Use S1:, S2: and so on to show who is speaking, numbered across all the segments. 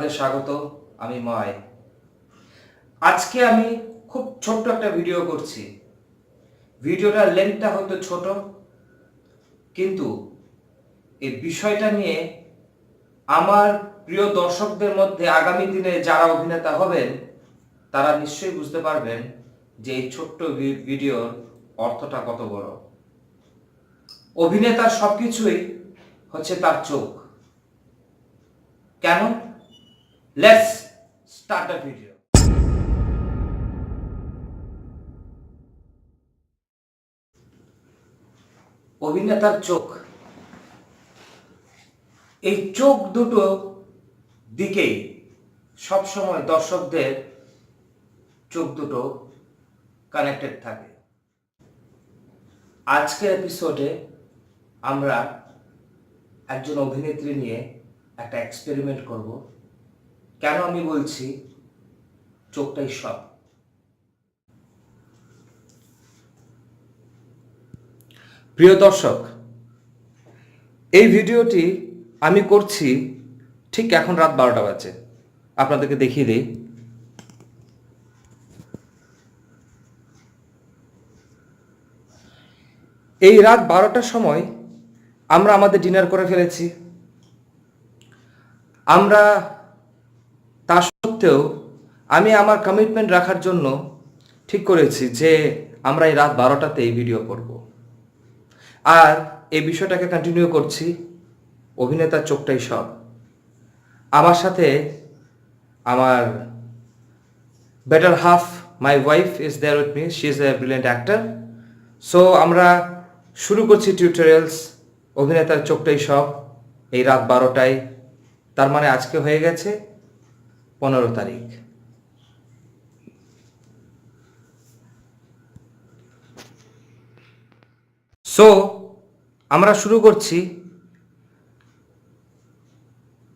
S1: আপনাদের স্বাগত। আমি ময়। আজকে আমি খুব ছোট্ট একটা ভিডিও করছি। ভিডিওটার লেন্থটা হয়তো ছোট, কিন্তু এই বিষয়টা নিয়ে আমার প্রিয় দর্শকদের মধ্যে আগামী দিনে যারা অভিনেতা হবেন তারা নিশ্চয়ই বুঝতে পারবেন যে এই ছোট্ট ভিডিওর অর্থটা কত বড়। অভিনেতার সবকিছুই হচ্ছে তার চোখ। কেন? Let's start the video. অভিনেতার চোখ, এই চোখ দুটো দিকেই সবসময় দর্শকদের চোখ দুটো কানেক্টেড থাকে। আজকের এপিসোডে আমরা একজন অভিনেত্রী নিয়ে একটা এক্সপেরিমেন্ট করব। কেন আমি বলছি চোখটাই সব। প্রিয় দর্শক, এই ভিডিওটি আমি করছি ঠিক এখন রাত 12টা বাজে। আপনাদেরকে দেখিয়ে দিই। এই রাত 12টার সময় আমরা আমাদের ডিনার করে ফেলেছি। আমরা তা সত্ত্বেও আমি আমার কমিটমেন্ট রাখার জন্য ঠিক করেছি যে আমরা এই রাত 12টাতে এই ভিডিও করব। আর এই বিষয়টাকে কন্টিনিউ করছি। অভিনেতার চোখটাই সব। আমার সাথে আমার better half, my wife is there with me. She is a brilliant actor. So আমরা শুরু করছি টিউটোরিয়ালস অভিনেতার চোখটাই সব এই রাত 12টায়। তার মানে আজকে হয়ে গেছে 15 তারিখ। সো আমরা শুরু করছি।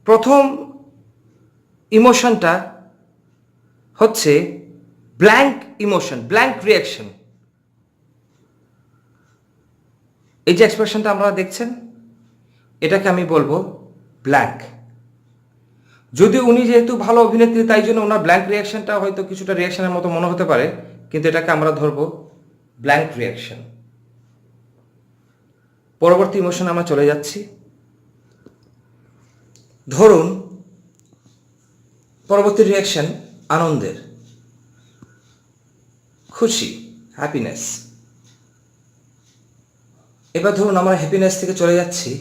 S1: প্রথম ইমোশনটা হচ্ছে ব্ল্যাঙ্ক ইমোশন, ব্ল্যাঙ্ক রিয়াকশন। এই যে এক্সপ্রেশনটা আপনারা দেখছেন, এটাকে আমি বলবো ব্ল্যাঙ্ক। যদি উনি যেহেতু ভালো অভিনেত্রী তাই জন্য ওনার ব্ল্যাঙ্ক রিয়াকশনটা হয়তো কিছুটা রিয়াকশনের মতো মনে হতে পারে, কিন্তু এটাকে আমরা ধরবো ব্ল্যাঙ্ক রিয়াকশন। পরবর্তী ইমোশন আমরা চলে যাচ্ছি। ধরুন পরবর্তী রিয়াকশন আনন্দের, খুশি, হ্যাপিনেস। এবার ধরুন আমরা হ্যাপিনেস থেকে চলে যাচ্ছি,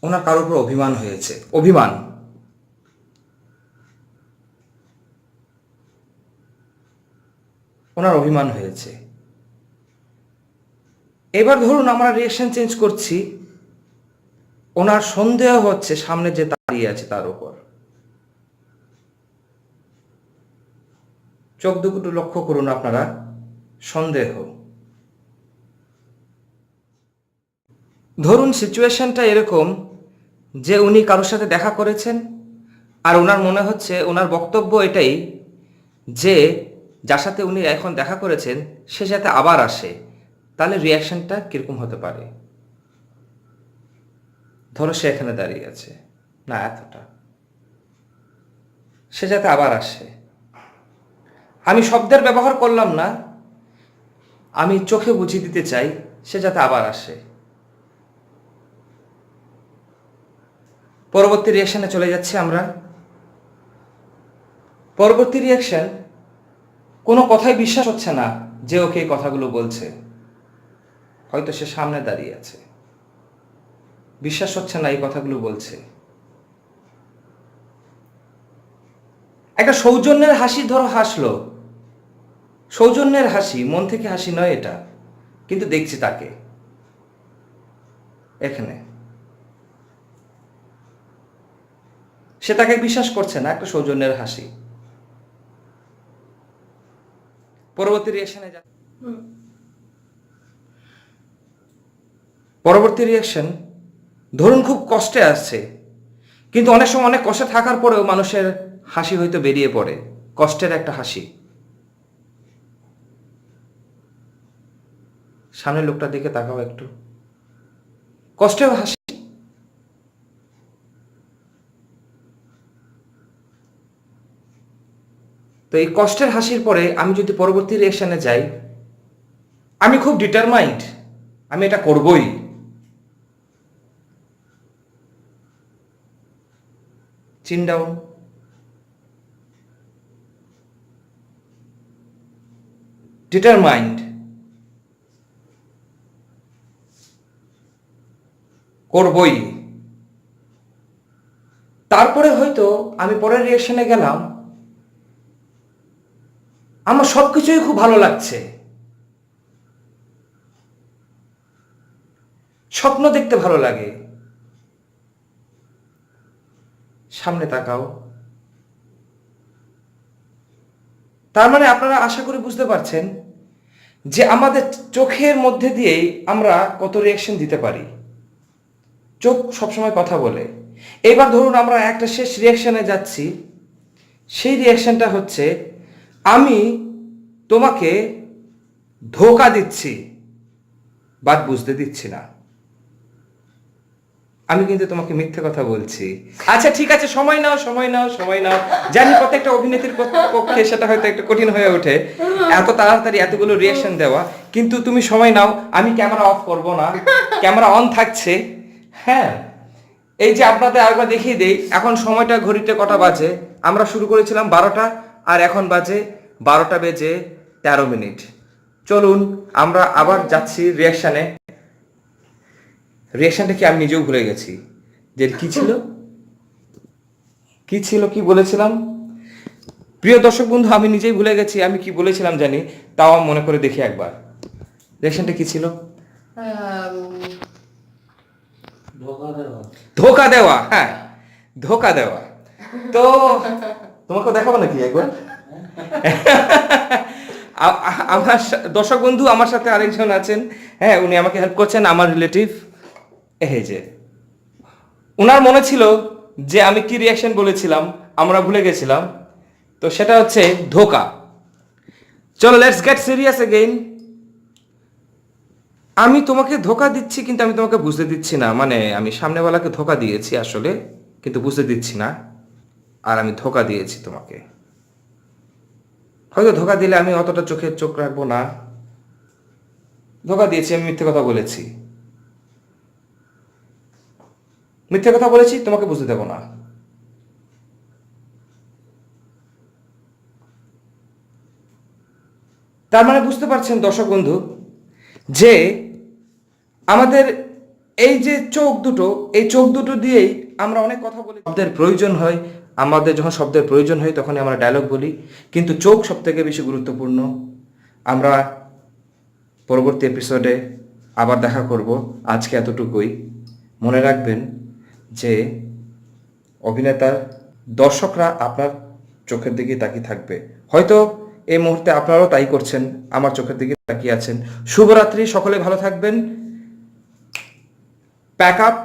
S1: ওনার কারোর উপর অভিমান হয়েছে, অভিমান। ওনার অভিমান হয়েছে। এবার ধরুন আমরা রিয়াকশন চেঞ্জ করছি, ওনার সন্দেহ হচ্ছে সামনে যে দাঁড়িয়ে আছে তার উপর। চোখ দুটো লক্ষ্য করুন আপনারা, সন্দেহ। ধরুন সিচুয়েশনটা এরকম যে উনি কারোর সাথে দেখা করেছেন আর ওনার মনে হচ্ছে, ওনার বক্তব্য এটাই যে যার সাথে উনি এখন দেখা করেছেন সে যাতে আবার আসে। তাহলে রিয়াকশনটা কিরকম হতে পারে? ধরো সে এখানে দাঁড়িয়ে আছে, না এতটা, সে যাতে আবার আসে। আমি শব্দের ব্যবহার করলাম না, আমি চোখে বুঝিয়ে দিতে চাই সে যাতে আবার আসে। পরবর্তী রিয়াকশনে চলে যাচ্ছি আমরা। পরবর্তী রিয়াকশন, কোনো কথাই বিশ্বাস হচ্ছে না যে ওকে এই কথাগুলো বলছে। হয়তো সে সামনে দাঁড়িয়ে আছে, বিশ্বাস হচ্ছে না এই কথাগুলো বলছে। একটা সৌজন্যের হাসি ধরো হাসলো, সৌজন্যের হাসি, মন থেকে হাসি নয় এটা, কিন্তু দেখছি তাকে এখানে, সে তাকে বিশ্বাস করছে না, একটা সৌজন্যের হাসি। পরবর্তী রিয়াকশনে যা, পরবর্তী রিয়াকশন, ধরুন খুব কষ্টে আসছে, কিন্তু অনেক সময় অনেক কষ্টে থাকার পরেও মানুষের হাসি হয়তো বেরিয়ে পড়ে, কষ্টের একটা হাসি। সামনের লোকটার দিকে তাকাও একটু, কষ্টের হাসি। এই কষ্টের হাসির পরে আমি যদি পরবর্তী রিঅ্যাকশনে যাই, আমি খুব ডিটারমাইন্ড, আমি এটা করবই। চিন ডাউন। ডিটারমাইন্ড, করবই। তারপরে হয়তো আমি পরের রিঅ্যাকশনে গেলাম, আমার সবকিছুই খুব ভালো লাগছে, স্বপ্ন দেখতে ভালো লাগে। সামনে তাকাও। তার মানে আপনারা আশা করি বুঝতে পারছেন যে আমাদের চোখের মধ্যে দিয়েই আমরা কত রিঅ্যাকশন দিতে পারি। চোখ সবসময় কথা বলে। এবার ধরুন আমরা একটা শেষ রিঅ্যাকশনে যাচ্ছি, সেই রিঅ্যাকশনটা হচ্ছে আমি তোমাকে ধোঁকা দিচ্ছি বাট বুঝতে দিচ্ছি না, আমি কিন্তু তোমাকে মিথ্যে কথা বলছি। আচ্ছা ঠিক আছে, সময় নাও সময় নাও সময় নাও। জানি প্রত্যেকটা অভিনেত্রীর পক্ষে সেটা হয়তো একটু কঠিন হয়ে ওঠে, এত তাড়াতাড়ি এতগুলো রিঅ্যাকশন দেওয়া, কিন্তু তুমি সময় নাও, আমি ক্যামেরা অফ করব না, ক্যামেরা অন থাকছে। হ্যাঁ, এই যে আপনাদের আরেকবার দেখিয়ে দেই, এখন সময়টা ঘড়িতে কটা বাজে, আমরা শুরু করেছিলাম 12টা, আর এখন বাজে 12টা বেজে 13 মিনিট। চলুন আমরা আবার যাচ্ছি রিঅ্যাকশনে। রিঅ্যাকশনটা কি আমি নিজেও ভুলে গেছি যে কি ছিল কি বলেছিলাম। প্রিয় দর্শক বন্ধু, আমি নিজেই ভুলে গেছি আমি কি বলেছিলাম জানি, তাও আমি মনে করে দেখি একবার। রিঅ্যাকশনটা কি ছিল? ধোকা দেওয়া। হ্যাঁ, ধোকা দেওয়া। তো তোমাকে দেখাবো নাকি একবার? আমার দর্শক বন্ধু, আমার সাথে আরেকজন আছেন, হ্যাঁ, উনি আমাকে হেল্প করছেন, আমার রিলেটিভ। এই যে উনার মনে ছিল যে আমি কি রিঅ্যাকশন বলেছিলাম, আমরা ভুলে গেছিলাম। তো সেটা হচ্ছে ধোকা। চলো লেটস গেট সিরিয়াস এগেইন। আমি তোমাকে ধোকা দিচ্ছি কিন্তু আমি তোমাকে বুঝতে দিচ্ছি না, মানে আমি সামনেওয়ালাকে ধোকা দিয়েছি আসলে, কিন্তু বুঝতে দিচ্ছি না, আর আমি ধোকা দিয়েছি তোমাকে। হয়তো ধোকা দিলে আমি অতটা চোখ রাখবো না, ধোকা দিয়েছি, আমি মিথ্যে কথা বলেছি, তোমাকে বুঝতে দেব না। তার মানে বুঝতে পারছেন দর্শক বন্ধু যে আমাদের এই যে চোখ দুটো, এই চোখ দুটো দিয়েই আমরা অনেক কথা বলি। শব্দের প্রয়োজন হয়, আমাদের যখন শব্দের প্রয়োজন হয় তখনই আমরা ডায়লগ বলি, কিন্তু চোখ সব থেকে বেশি গুরুত্বপূর্ণ। আমরা পরবর্তী এপিসোডে আবার দেখা করব, আজকে এতটুকুই। মনে রাখবেন যে অভিনেতার দর্শকরা আপনার চোখের দিকে তাকিয়ে থাকবে। হয়তো এই মুহূর্তে আপনারাও তাই করছেন, আমার চোখের দিকে তাকিয়ে আছেন। শুভরাত্রি, সকলে ভালো থাকবেন। Pack up.